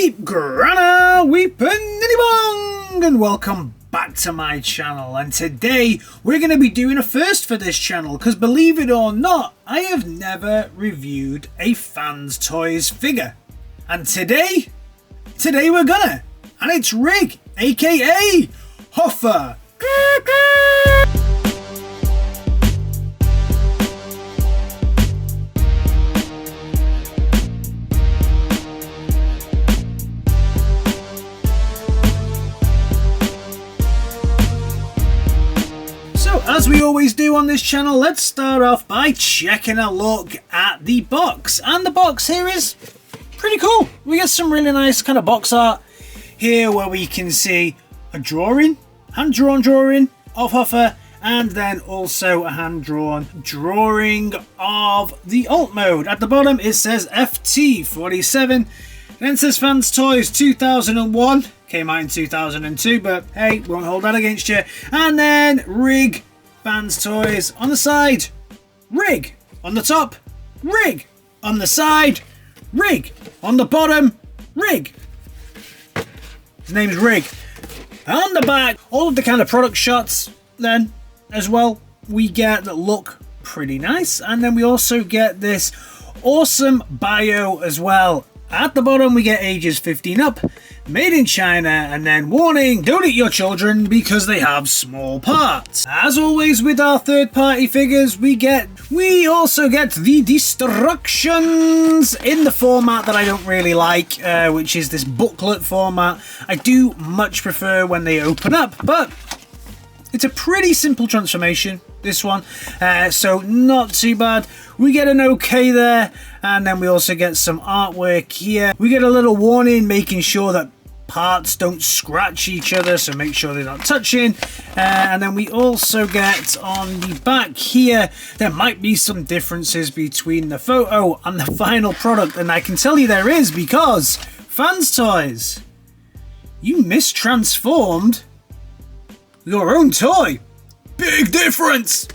Weep Grana Weepanibong, and welcome back to my channel. And today we're going to be doing a first for this channel, because believe it or not, I have never reviewed a FansToys figure. And today we're gonna, and it's Rig, aka Huffer. As we always do on this channel, let's start off by checking a look at the box. And the box here is pretty cool. We get some really nice kind of box art here where we can see a drawing, hand-drawn drawing of Huffer, and then also a hand-drawn drawing of the alt mode. At the bottom it says FT47, then it says FansToys 2001. Came out in 2002, but hey, won't hold that against you. And then Rig FansToys on the side, Rig on the top, Rig on the side, Rig on the bottom, Rig. His name's Rig. On the back, all of the kind of product shots then as well we get that look pretty nice. And then we also get this awesome bio as well. At the bottom we get ages 15 up, made in China, and then warning, don't eat your children because they have small parts. As always with our third-party figures, we also get the destructions in the format that I don't really like, which is this booklet format. I do much prefer when they open up, but it's a pretty simple transformation, this one, so not too bad. We get an okay there, and then we also get some artwork here. We get a little warning making sure that parts don't scratch each other, so make sure they're not touching. And then we also get on the back here, there might be some differences between the photo and the final product, and I can tell you there is, because FansToys, you mistransformed your own toy. Big difference.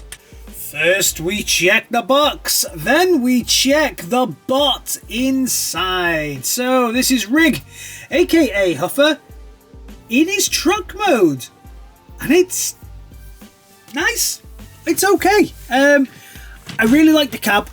First we check the box, then we check the bot inside. So this is Rig, aka Huffer, in his truck mode, and it's nice. It's okay. I really like the cab.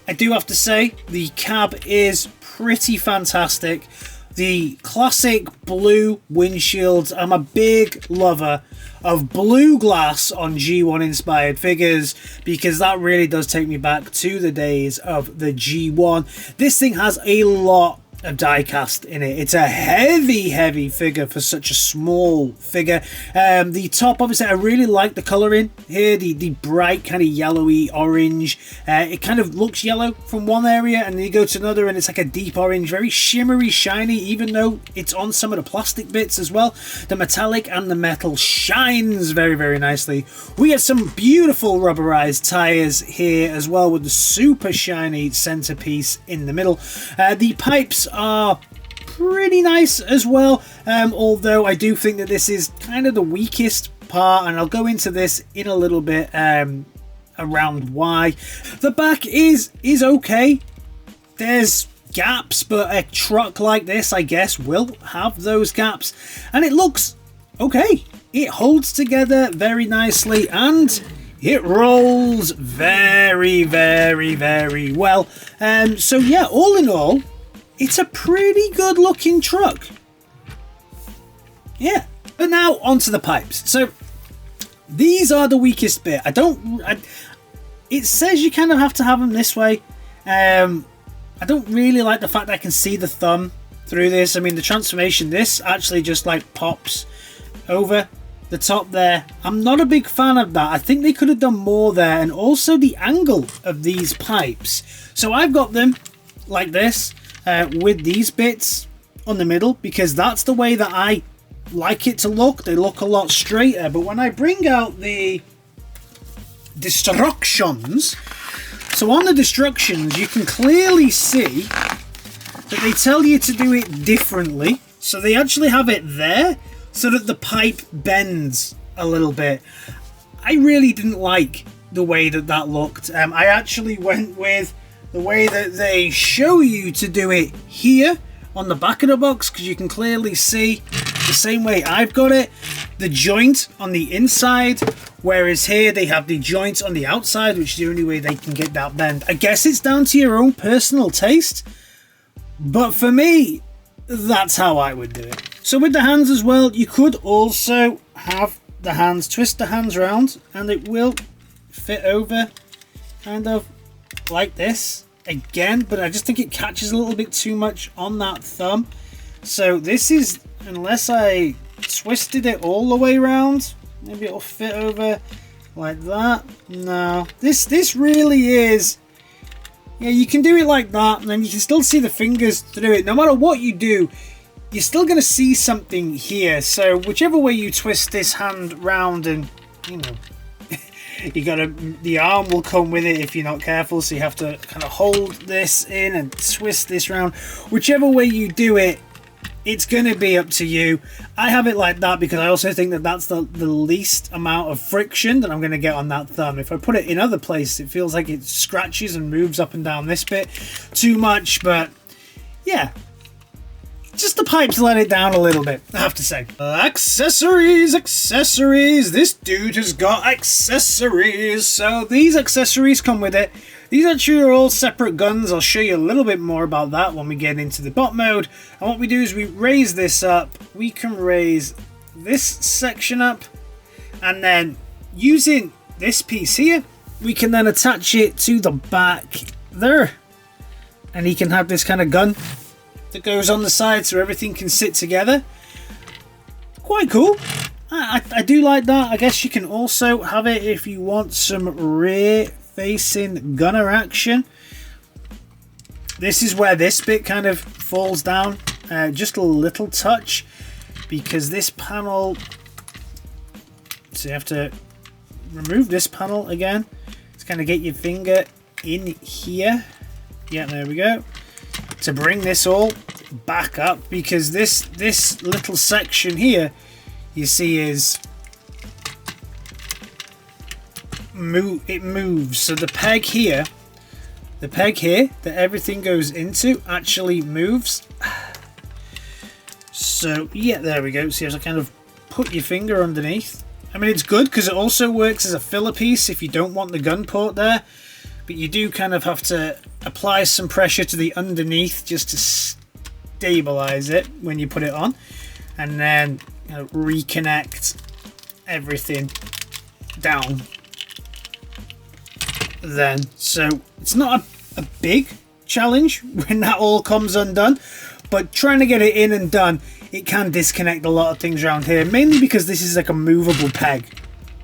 I do have to say the cab is pretty fantastic. The classic blue windshields. I'm a big lover of blue glass on G1 inspired figures, because that really does take me back to the days of the G1. This thing has a lot of die cast in it. It's a heavy figure for such a small figure. The top, obviously, I really like the colouring here, the bright kind of yellowy orange. It kind of looks yellow from one area, and then you go to another and it's like a deep orange, very shimmery, shiny, even though it's on some of the plastic bits as well. The metallic and the metal shines very nicely. We get some beautiful rubberized tyres here as well, with the super shiny centerpiece in the middle. The pipes are pretty nice as well, although I do think that this is kind of the weakest part, and I'll go into this in a little bit around why. The back is okay. There's gaps, but a truck like this, I guess, will have those gaps, and it looks okay. It holds together very nicely, and it rolls very well. So yeah, all in all, it's a pretty good looking truck. Yeah. But now onto the pipes. So these are the weakest bit. It says you kind of have to have them this way. I don't really like the fact that I can see the thumb through this. I mean, the transformation, this actually just like pops over the top there. I'm not a big fan of that. I think they could have done more there, and also the angle of these pipes. So I've got them like this, with these bits on the middle, because that's the way that I like it to look. They look a lot straighter. But when I bring out the destructions, so on the destructions you can clearly see that they tell you to do it differently. So they actually have it there so that the pipe bends a little bit. I really didn't like the way that that looked. I actually went with the way that they show you to do it here, on the back of the box, because you can clearly see the same way I've got it, the joint on the inside, whereas here they have the joint on the outside, which is the only way they can get that bend. I guess it's down to your own personal taste, but for me, that's how I would do it. So with the hands as well, you could also have the hands, twist the hands around, and it will fit over kind of like this again, but I just think it catches a little bit too much on that thumb. So this is, unless I twisted it all the way around, maybe it'll fit over like that. No, this really is, yeah, you can do it like that, and then you can still see the fingers through it. No matter what you do, you're still going to see something here. So whichever way you twist this hand round, and you know, the arm will come with it if you're not careful, so you have to kind of hold this in and twist this round. Whichever way you do it, it's going to be up to you. I have it like that because I also think that that's the least amount of friction that I'm going to get on that thumb. If I put it in other places, it feels like it scratches and moves up and down this bit too much, but yeah. Just the pipes let it down a little bit, I have to say. Accessories, accessories. This dude has got accessories. So these accessories come with it. These actually are all separate guns. I'll show you a little bit more about that when we get into the bot mode. And what we do is we raise this up. We can raise this section up. And then using this piece here, we can then attach it to the back there. And he can have this kind of gun that goes on the side so everything can sit together. Quite cool. I do like that. I guess you can also have it if you want some rear facing gunner action. This is where this bit kind of falls down just a little touch, because this panel, so you have to remove this panel again to kind of get your finger in here. Yeah, there we go. To bring this all back up, because this little section here, you see, is it moves. So the peg here that everything goes into actually moves. So yeah, there we go. So you have to kind of put your finger underneath. I mean, it's good because it also works as a filler piece if you don't want the gun port there, but you do kind of have to apply some pressure to the underneath just to stabilize it when you put it on, and then reconnect everything down then. So it's not a big challenge when that all comes undone, but trying to get it in and done, it can disconnect a lot of things around here, mainly because this is like a movable peg.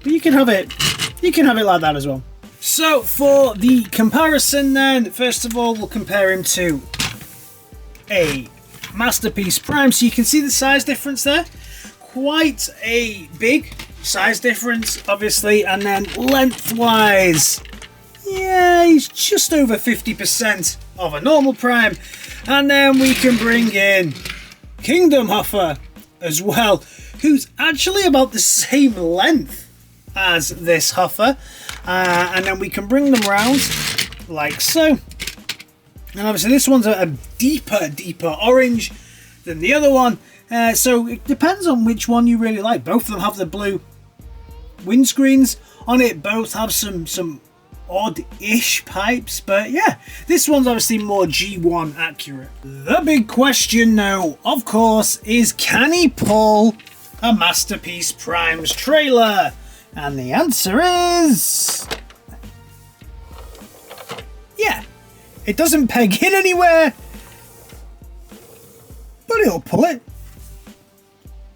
But you can have it like that as well. So for the comparison then, first of all, we'll compare him to a Masterpiece Prime. So you can see the size difference there. Quite a big size difference, obviously. And then lengthwise, yeah, he's just over 50% of a normal Prime. And then we can bring in Kingdom Huffer as well, who's actually about the same length as this Huffer. And then we can bring them round like so. And obviously this one's a deeper orange than the other one. So it depends on which one you really like. Both of them have the blue windscreens on it. Both have some odd-ish pipes. But yeah, this one's obviously more G1 accurate. The big question now, of course, is can he pull a Masterpiece Prime's trailer? And the answer is yeah. It doesn't peg in anywhere, but it'll pull it.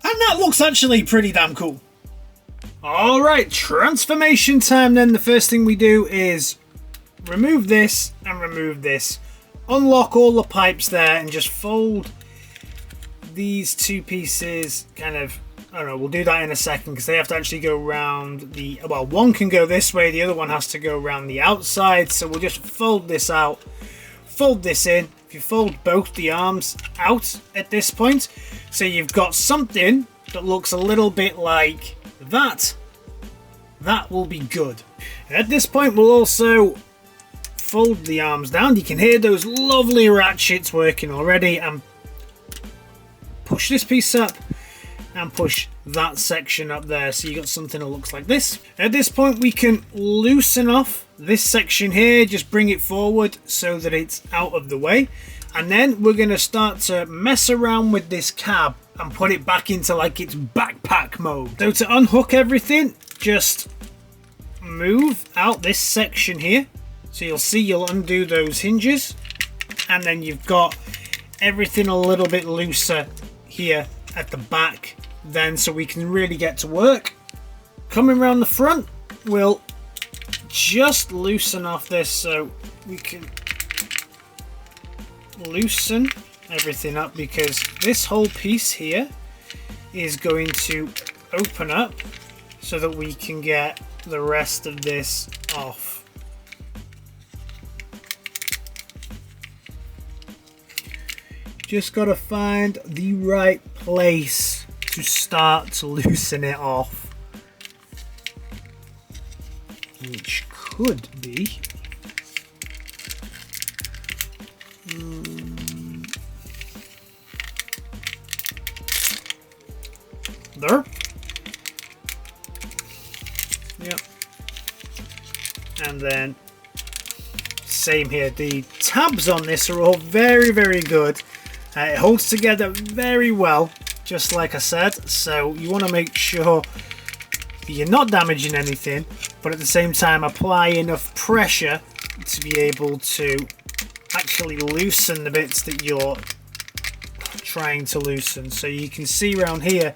And that looks actually pretty damn cool. Alright, transformation time then. The first thing we do is remove this and remove this. Unlock all the pipes there and just fold these two pieces kind of, I don't know, we'll do that in a second because they have to actually go around the, well, one can go this way, the other one has to go around the outside. So we'll just fold this out, fold this in. If you fold both the arms out at this point, so you've got something that looks a little bit like that, that will be good. At this point, we'll also fold the arms down. You can hear those lovely ratchets working already, and push this piece up and push that section up there, so you got something that looks like this. At this point we can loosen off this section here, just bring it forward so that it's out of the way, and then we're going to start to mess around with this cab and put it back into like its backpack mode. So to unhook everything, just move out this section here, so you'll see you'll undo those hinges, and then you've got everything a little bit looser here at the back then, so we can really get to work. Coming around the front, we'll just loosen off this so we can loosen everything up, because this whole piece here is going to open up so that we can get the rest of this off. Just gotta find the right place to start to loosen it off, which could be there. Yep. And then same here. The tabs on this are all very, very good. It holds together very well, just like I said, so you want to make sure that you're not damaging anything, but at the same time apply enough pressure to be able to actually loosen the bits that you're trying to loosen. So you can see around here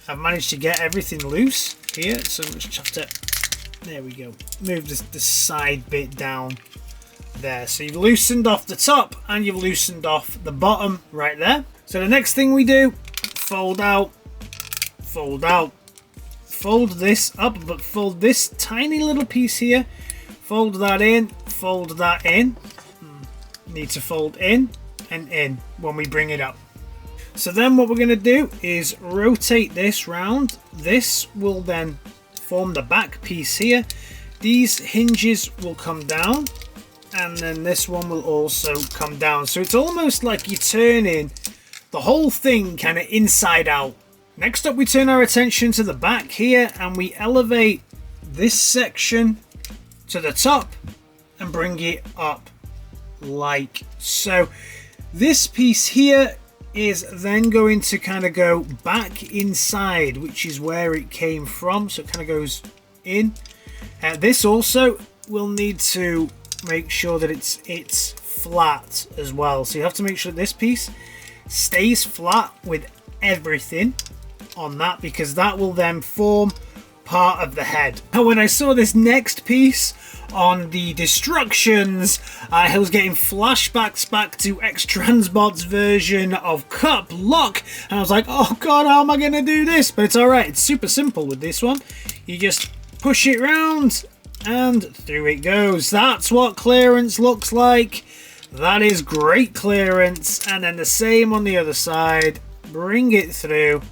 I've managed to get everything loose here, so we just have to, there we go, move the side bit down there. So you've loosened off the top and you've loosened off the bottom right there. So the next thing we do, fold out, fold out, fold this up, but fold this tiny little piece here, fold that in, fold that in. Need to fold in and in when we bring it up. So then what we're going to do is rotate this round. This will then form the back piece here. These hinges will come down, and then this one will also come down. So it's almost like you're turning the whole thing kind of inside out. Next up, we turn our attention to the back here, and we elevate this section to the top and bring it up like so. This piece here is then going to kind of go back inside, which is where it came from, so it kind of goes in. This also will need to make sure that it's flat as well, so you have to make sure this piece stays flat with everything on that, because that will then form part of the head. And when I saw this next piece on the Destructions, I was getting flashbacks back to X-Transbot's version of Cup Lock, and I was like, oh god, how am I gonna do this? But it's alright, it's super simple with this one. You just push it round and through it goes. That's what clearance looks like. That is great clearance. And then the same on the other side. Bring it through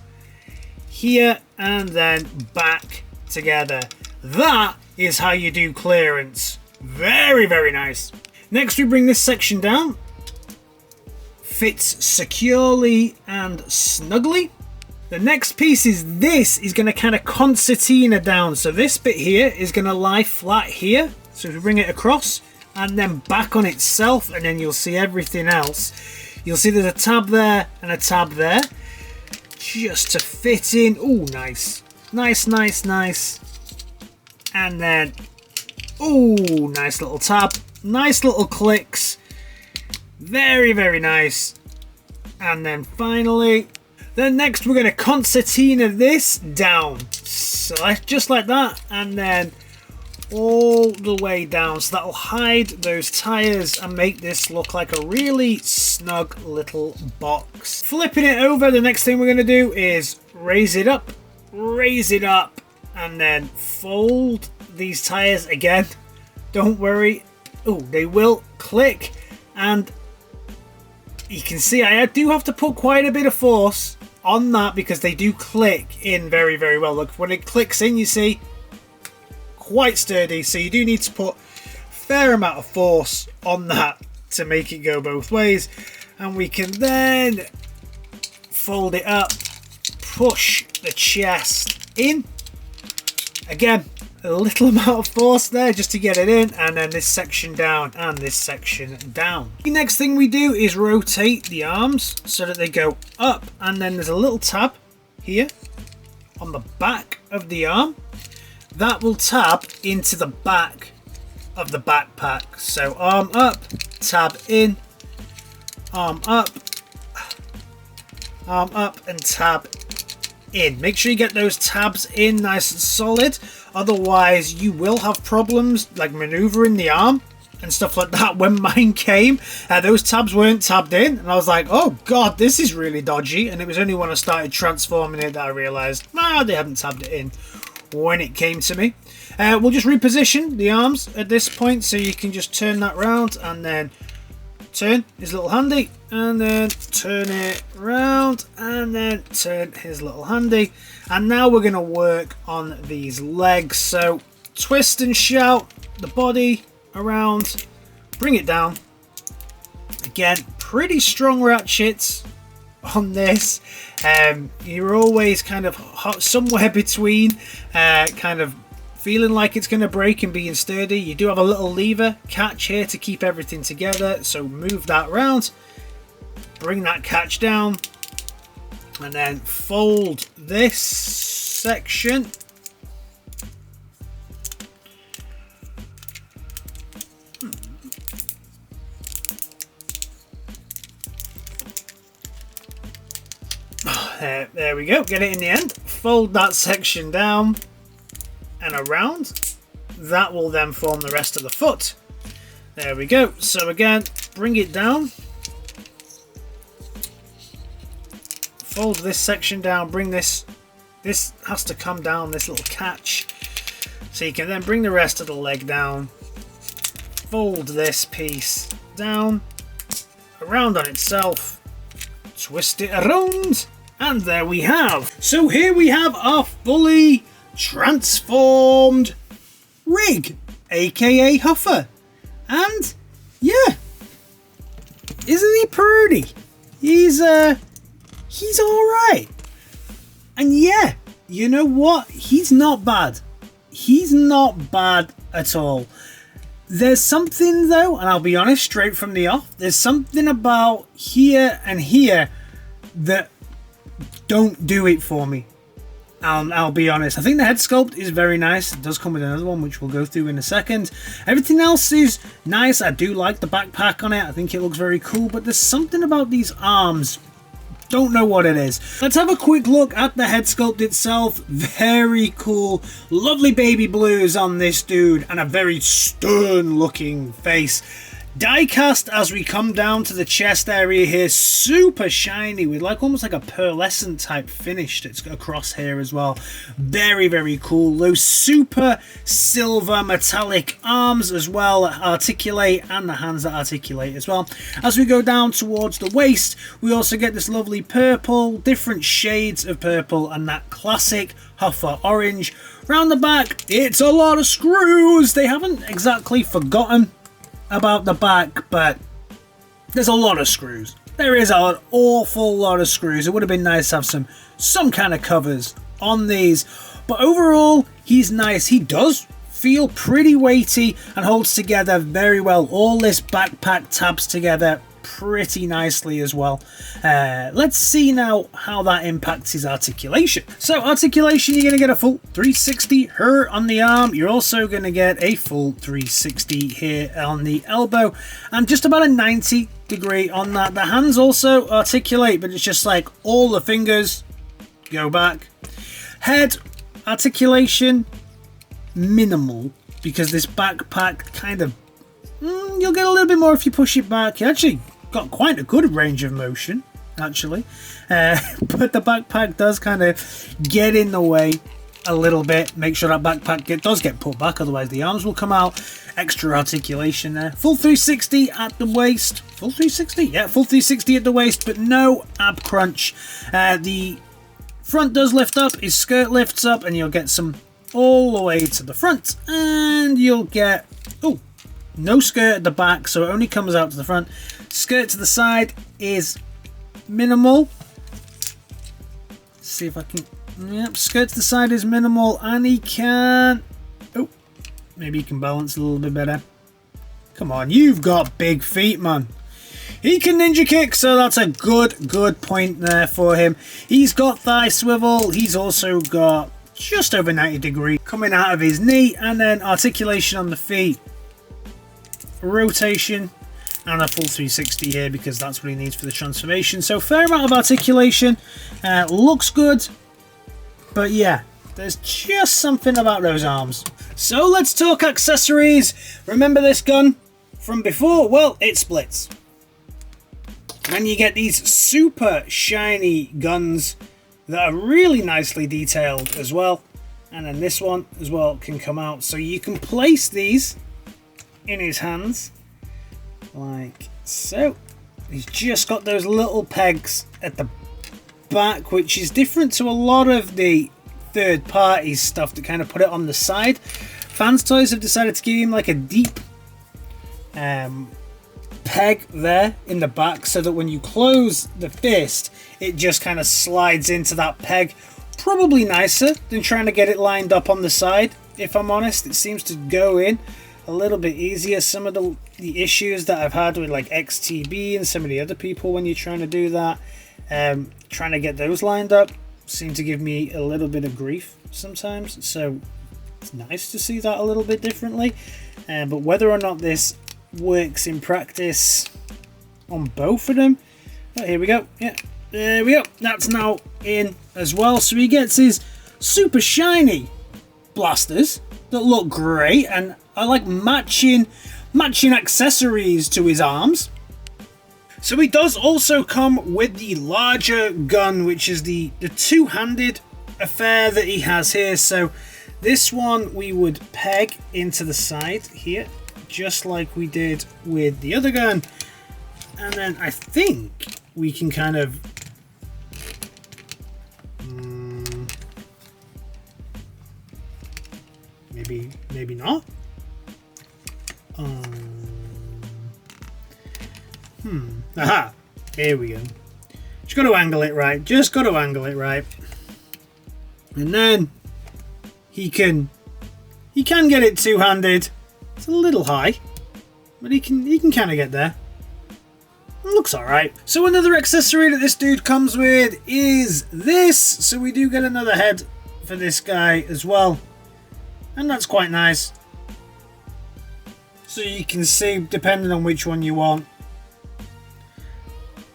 here and then back together. That is how you do clearance. Very, very nice. Next, we bring this section down. Fits securely and snugly. The next piece is this is going to kind of concertina down. So this bit here is going to lie flat here. So if we bring it across and then back on itself, and then you'll see everything else. You'll see there's a tab there and a tab there, just to fit in. Oh, nice. Nice, nice, nice. And then, oh, nice little tab. Nice little clicks. Very, very nice. And then finally, then next we're going to concertina this down. So just like that. And then all the way down. So that'll hide those tires and make this look like a really snug little box. Flipping it over, the next thing we're going to do is raise it up, and then fold these tires again. Don't worry. Oh, they will click, and you can see I do have to put quite a bit of force on that because they do click in very, very well. Look, when it clicks in, you see, quite sturdy, so you do need to put a fair amount of force on that to make it go both ways. And we can then fold it up, push the chest in. Again, a little amount of force there just to get it in, and then this section down and this section down. The next thing we do is rotate the arms so that they go up, and then there's a little tab here on the back of the arm that will tab into the back of the backpack. So arm up, tab in, arm up, and tab in. Make sure you get those tabs in nice and solid, otherwise you will have problems like maneuvering the arm and stuff like that. When mine came, those tabs weren't tabbed in, and I was like, oh god, this is really dodgy. And it was only when I started transforming it that I realized they hadn't tabbed it in when it came to me. We'll just reposition the arms at this point, so you can just turn that round and then turn his little handy, and then turn it round, and then turn his little handy. And now we're going to work on these legs. So twist and shout the body around, bring it down. Again, pretty strong ratchets on this. You're always kind of somewhere between kind of feeling like it's going to break and being sturdy. You do have a little lever catch here to keep everything together, so move that round, bring that catch down, and then fold this section. There we go, get it in the end. Fold that section down and around. That will then form the rest of the foot. There we go. So again, bring it down, fold this section down, bring this has to come down, this little catch, so you can then bring the rest of the leg down, fold this piece down, around on itself, twist it around, and there we have. So here we have our fully transformed rig, aka Huffer. And yeah, isn't he pretty? He's alright. And yeah, you know what? He's not bad. He's not bad at all. There's something though, and I'll be honest straight from the off, there's something about here and here that don't do it for me. I'll be honest. I think the head sculpt is very nice. It does come with another one, which we'll go through in a second. Everything else is nice. I do like the backpack on it. I think it looks very cool, but there's something about these arms. Don't know what it is. Let's have a quick look at the head sculpt itself. Very cool. Lovely baby blues on this dude, and a very stern looking face. Die cast as we come down to the chest area here, super shiny with like almost like a pearlescent type finish that's across here as well. Very, very cool. Those super silver metallic arms as well that articulate, and the hands that articulate as well. As we go down towards the waist, we also get this lovely purple, different shades of purple, and that classic Huffer orange. Round the back, it's a lot of screws. They haven't exactly forgotten about the back, but there's a lot of screws. There is an awful lot of screws. It would have been nice to have some kind of covers on these, but overall he's nice. He does feel pretty weighty and holds together very well. All this backpack tabs together pretty nicely as well. Let's see now how that impacts his articulation. So articulation, you're going to get a full 360 here on the arm. You're also going to get a full 360 here on the elbow, and just about a 90 degree on that. The hands also articulate, but it's just like all the fingers go back. Head articulation minimal, because this backpack kind of you'll get a little bit more if you push it back. You actually got quite a good range of motion actually, but the backpack does kind of get in the way a little bit. Make sure that backpack does get put back, otherwise the arms will come out. Extra articulation there. Full 360 at the waist. Full 360? Yeah, full 360 at the waist, but no ab crunch. The front does lift up, his skirt lifts up, and you'll get some all the way to the front, and you'll get no skirt at the back, so it only comes out to the front. Skirt to the side is minimal, See if I can... Yep, skirt to the side is minimal, and he can... Oh, maybe he can balance a little bit better. Come on, you've got big feet, man. He can ninja kick, so that's a good point there for him. He's got thigh swivel. He's also got just over 90 degree coming out of his knee, and then articulation on the feet, rotation, and a full 360 here because that's what he needs for the transformation. So fair amount of articulation, looks good, but yeah, there's just something about those arms. So let's talk accessories. Remember this gun from before? Well, it splits. And you get these super shiny guns that are really nicely detailed as well. And then this one as well can come out. So you can place these in his hands like so. He's just got those little pegs at the back, which is different to a lot of the third-party stuff that kind of put it on the side. FansToys have decided to give him like a deep peg there in the back so that when you close the fist, it just kind of slides into that peg. Probably nicer than trying to get it lined up on the side, if I'm honest. It seems to go in a little bit easier. Some of the issues that I've had with like XTB and some of the other people when you're trying to do that, trying to get those lined up, seem to give me a little bit of grief sometimes. So it's nice to see that a little bit differently. But whether or not this works in practice on both of them, here we go. Yeah, there we go. That's now in as well. So he gets his super shiny blasters that look great, and I like matching accessories to his arms. So he does also come with the larger gun, which is the two-handed affair that he has here. So this one we would peg into the side here, just like we did with the other gun, and then I think we can kind of maybe not. Aha, here we go. Just got to angle it right. Just got to angle it right, and then he can get it two-handed. It's a little high, but he can kind of get there. It looks alright. So another accessory that this dude comes with is this. So we do get another head for this guy as well, and that's quite nice. So you can see, depending on which one you want,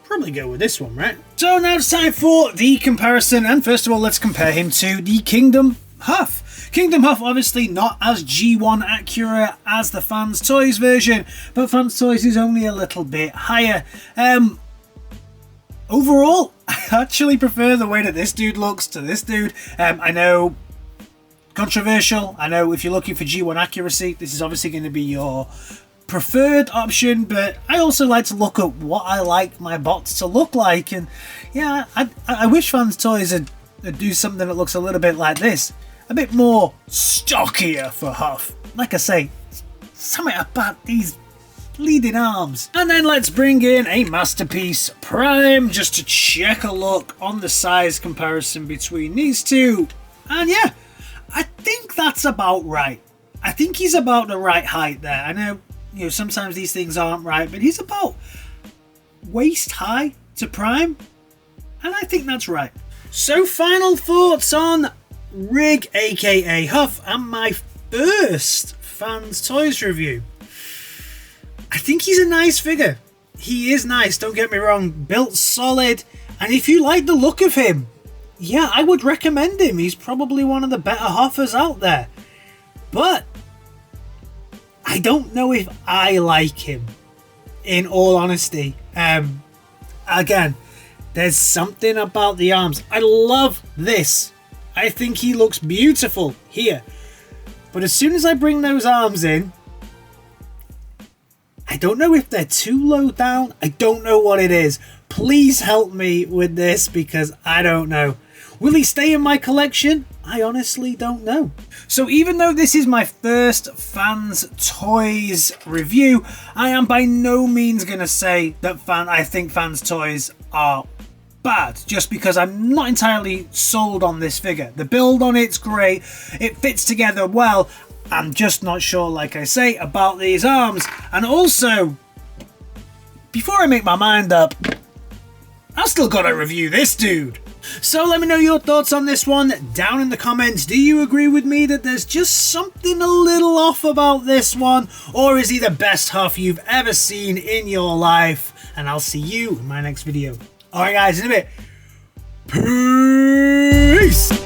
probably go with this one, right? So now it's time for the comparison, and first of all, let's compare him to the Kingdom Huff. Kingdom Huff, obviously not as G1 accurate as the FansToys version, but FansToys is only a little bit higher. Overall, I actually prefer the way that this dude looks to this dude. I know, controversial. I know if you're looking for G1 accuracy, this is obviously going to be your preferred option, but I also like to look at what I like my bots to look like, and yeah, I wish FansToys would do something that looks a little bit like this. A bit more stockier for Huff. Like I say, something about these bleeding arms. And then let's bring in a Masterpiece Prime just to check a look on the size comparison between these two. And yeah, I think that's about right. I think he's about the right height there. I know, sometimes these things aren't right, but he's about waist high to Prime, and I think that's right. So final thoughts on Rig, aka Huff, and my first FansToys review. I think he's a nice figure. He is nice, don't get me wrong, built solid, and if you like the look of him, yeah, I would recommend him. He's probably one of the better Huffers out there. But I don't know if I like him, in all honesty. Again, there's something about the arms. I love this. I think he looks beautiful here. But as soon as I bring those arms in, I don't know if they're too low down. I don't know what it is. Please help me with this because I don't know. Will he stay in my collection? I honestly don't know. So even though this is my first FansToys review, I am by no means going to say that I think FansToys are bad, just because I'm not entirely sold on this figure. The build on it's great, it fits together well. I'm just not sure, like I say, about these arms. And also, before I make my mind up, I've still got to review this dude. So let me know your thoughts on this one down in the comments. Do you agree with me that there's just something a little off about this one? Or is he the best Huff you've ever seen in your life? And I'll see you in my next video. Alright guys, in a bit. Peace!